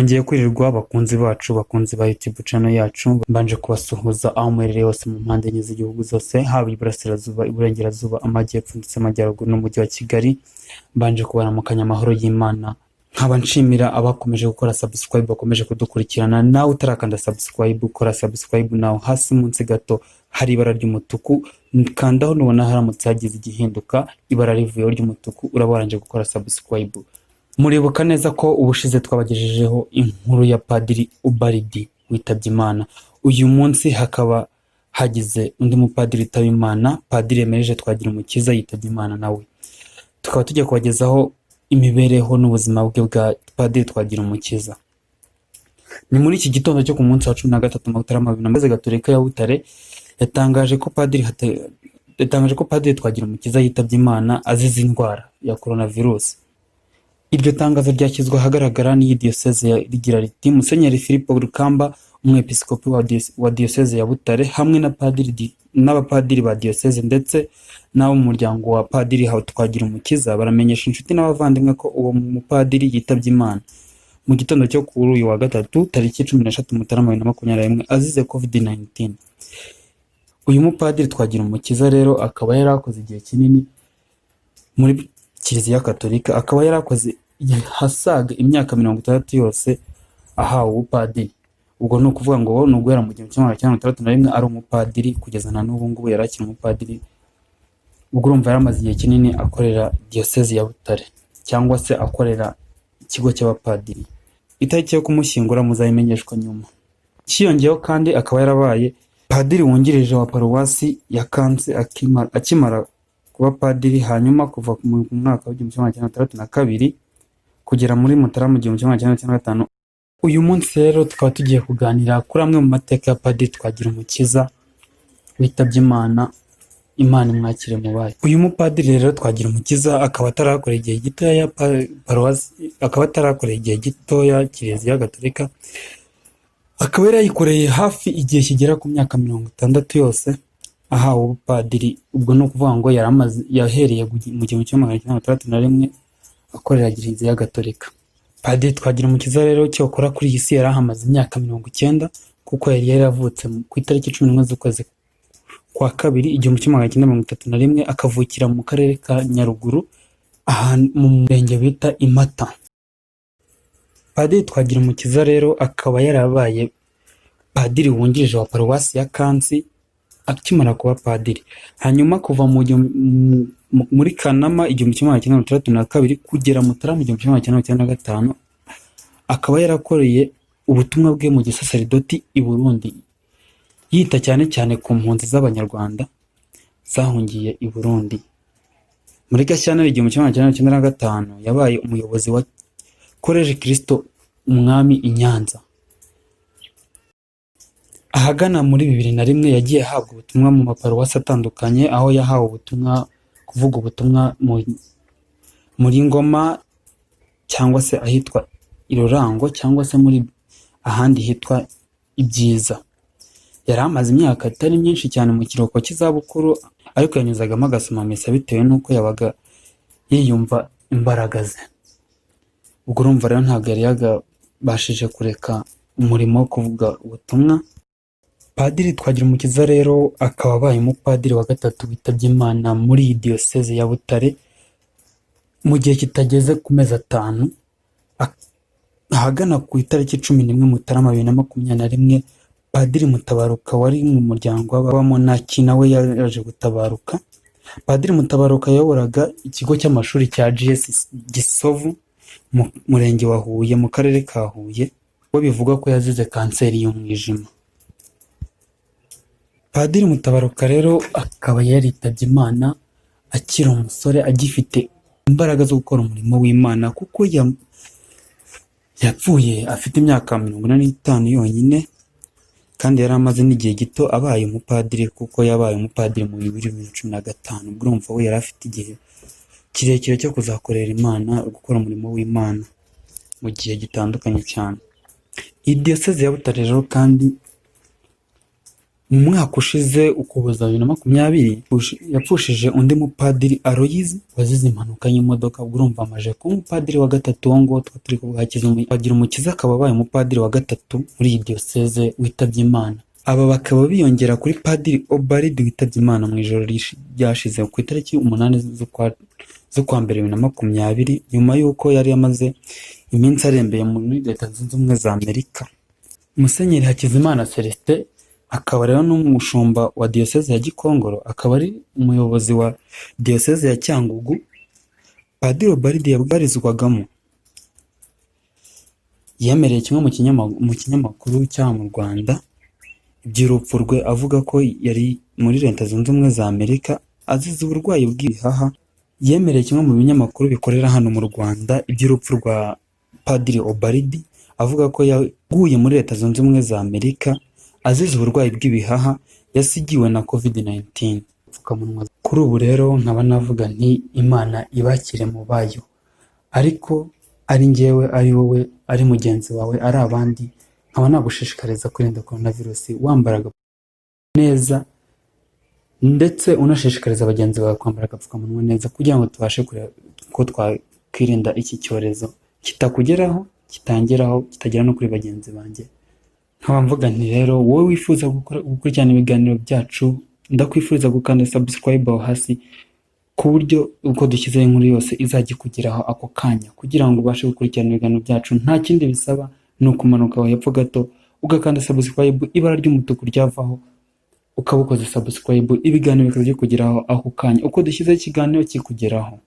Mwongeye kwirirwa bakunzi bacu, bakunzi ba YouTube channel yacu, mbanje kubasuhuza aho muherereye hose mu mpande enye z'igihugu zose, haba iburasirazuba, iburengerazuba, amajyepfo ndetse amajyaruguru n'umujyi wa Kigali. Mbanje kubaramukanya amahoro y'Imana, nkaba nshimira abakomeje gukora subscribe, bakomeje kudukurikirana. Nawe utarakanda subscribe, ukora subscribe nawe. Hasi munsi gato hari ibara ry'umutuku, kandaho nubona haramutse hagize igihinduka ibara rivuyeho ry'umutuku, urabaranje gukora subscribe. Muribuka neza ko ubushize twabagejejeho inkuru ya Padiri Ubaridi witabye Imana. Uyu munsi hakaba hagize undi mupadiri witaba Imana, Padiri Emerije Twagirumukiza yitabye Imana nawe. Tukaba tujya kubagezaho imibereho n'ubuzima bwe bwa Padiri Twagirumukiza. Ni muri iki gitondo cyo ku munsi wa 13 Mutarama 2020 Gatolika ya Butare yatangaje ko Padiri Twagirumukiza yitabye Imana azize indwara ya coronavirus. Iryo tangazo ryashyizwe ahagaragara n'iyi diyoseze rigira riti: Musenyeri Filipo Rukamba, umwepiskopi wa diyoseze ya Butare, hamwe n'abapadiri ba diyoseze ndetse n'abo mu muryango wa Padiri Twagirumukiza baramenyesha inshuti n'abavandimwe ko uwo mupadiri yitabye Imana mu gitondo cyo kuri uyu wa gatatu tariki 13 Mutarama 2021 azize COVID-19. Uyu mupadiri Twagirumukiza rero akaba yarakoze igihe kinini muri Kiliziya Katolika, akaba yarakoze hasaga imyaka 60 yose ahawe ubupadiri. Ubwo ni ukuvuga ngo no guhera mu 1961 ari umupadiri kugeza na n'ubu ngubu yarakiri umupadiri. Ubwo urumva yaramaze igihe kinini akorera diyoseze ya Butare cyangwa se akorera ikigo cy'abapadiri. Itariki yo kumushyingura muzayimenyeshwa nyuma. Cyiyongeyeho kandi akaba yarabaye padiri wungirije wa paruwasi ya Kansi akimara kuba padiri, hanyuma kuva mu mwaka wa 1962 kugera muri Mutarama 1995. Uyu munsi rero tukaba tugiye kuganira kuri amwe mu mateka ya Padiri Twagirumukiza witabye Imana. Imana imwakire mu bayo. Uyu mupadiri rero Twagirumukiza akaba atarakoreye igihe gitoya ya paruwasi, akaba atarakoreye igihe gitoya Kiliziya Gatolika, akaba yarayikoreye hafi igihe kigera ku myaka 60 yose ahawe ubupadiri. Ubwo no kuvuga ngo yahereye mu 1961 akorera Kiliziya Gatolika. Padiri Twagirumukiza rero cyokora kuri iyi si yarahamaze imyaka 90 kuko yari yaravutse ku itariki 11 z'ukwezi kwa kabiri 1931 akavukira mu karere ka Nyaruguru ahantu mu murenge bita Imata. Padiri Twagirumukiza rero akaba yarabaye padiri wungirije wa paruwasi ya Kansi akimara kuba padiri, hanyuma kuva muri Kanama 1962 kugera Mutarama 1995 akaba yarakoreye ubutumwa bwe mu gisaserdoti i Burundi, yita cyane cyane ku mpunzi z'abanyarwanda zahungiye i Burundi. Muri Gashyantare 1995 yabaye umuyobozi wa College Kristo Umwami i Nyanza. Ahagana muri 2001 yagiye ahabwa ubutumwa mu maparuwasi atandukanye, aho yahawe ubutumwa kuvuga ubutumwa muri Ngoma cyangwa se ahitwa Irorango cyangwa se muri ahandi hitwa Ibyiza. Yari amaze imyaka itari myinshi cyane mu kiruhuko cy'izabukuru, ariko yanyuzagamo agasoma misa bitewe n'uko yabaga yiyumva imbaraga ze. Ubwo urumva rero ntabwo yari yagabashije kureka umurimo wo kuvuga ubutumwa. Padiri Twagirumukiza rero akaba abaye umupadiri wa gatatu witabye Imana muri iyi diyoseze ya Butare mu gihe kitageze ku mezi 5. Ahagana ku itariki 11 Mutarama 2021 Padiri Mutabaruka wari mu muryango w'abamonaki nawe yaje gutabaruka. Padiri Mutabaruka yayoboraga ikigo cy'amashuri cya GS Gisovu mu murenge wa Huye mu karere ka Huye, we bivuga ko yazize kanseri y'umwijima. Padiri Mutabaruka rero akaba yaritabye Imana akiri umusore agifite imbaraga zo gukora umurimo w'Imana, kuko yapfuye afite imyaka 45 yonyine, kandi yari amaze n'igihe gito abaye umupadiri, kuko yabaye umupadiri mu 2015. Ubwo urumva we yari afite igihe kirekire cyo kuzakorera Imana, gukora umurimo w'Imana mu gihe gitandukanye cyane. Iyi diyoseze ya Butare rero kandi mu mwaka ushize Ukuboza 2020 yapfushije undi mupadiri Aloyizi wazize impanuka y'imodoka. Urumva amaje kuba umupadiri wa gatatu wo ngo turi kuvuga Bagirumukiza akaba abaye umupadiri wa gatatu muri iyi diyoseze witabye Imana. Aba bakaba biyongera kuri Padiri Obaridi witabye Imana mu ijoro ryashize ku itariki 8 z'ukwa mbere 2020 nyuma y'uko yari yamaze iminsi arembeye muri Leta Zunze Ubumwe za Amerika. Musenyeri Hakizimana Celestin akaba rero n'umushumba wa diyoseze ya Gikongoro, akaba ari umuyobozi wa diyoseze ya Cyangugu Padiri Obaridi yabarizwagamo, yemereye kimwe mu kinyamakuru cya mu Rwanda iby'urupfu rwe, avuga ko yari muri Leta Zunze Ubumwe za Amerika azize uburwayi bw'ibihaha. Yemereye kimwe mu binyamakuru bikorera hano mu Rwanda iby'urupfu rwa Padiri Obaridi, avuga ko yaguye muri Leta Zunze Ubumwe za Amerika azize uburwayi bw'ibihaha yasigiwe na COVID-19. Kuri ubu rero nkaba navuga nti Imana ibakire mu bayo, ariko ari njyewe, ari wowe, ari mugenzi wawe, ari abandi, nkaba nagushishikariza kwirinda coronavirus wambaraga neza, ndetse unashishikariza bagenzi bawe kwambara agapfukamunwa neza kugira ngo tubashe kureba ko twakwirinda iki cyorezo kitakugeraho, kitangeraho, kitagera no kuri bagenzi banjye. Nkaba mvuga nti rero wowe wifuza gukurikirana ibiganiro byacu, ndakwifuriza gukanda subscribe aho hasi ku buryo uko dushyizeho inkuru yose izajya ikugeraho ako kanya, kugira ngo ubashe gukurikirana ibiganiro byacu. Nta kindi bisaba, ni ukumanuka aho hepfo gato ugakanda subscribe, ibara ry'umutuku ryavaho ukaba ukoze subscribe, ibiganiro bikaba bikugeraho ako kanya uko dushyizeho ikiganiro kikugeraho.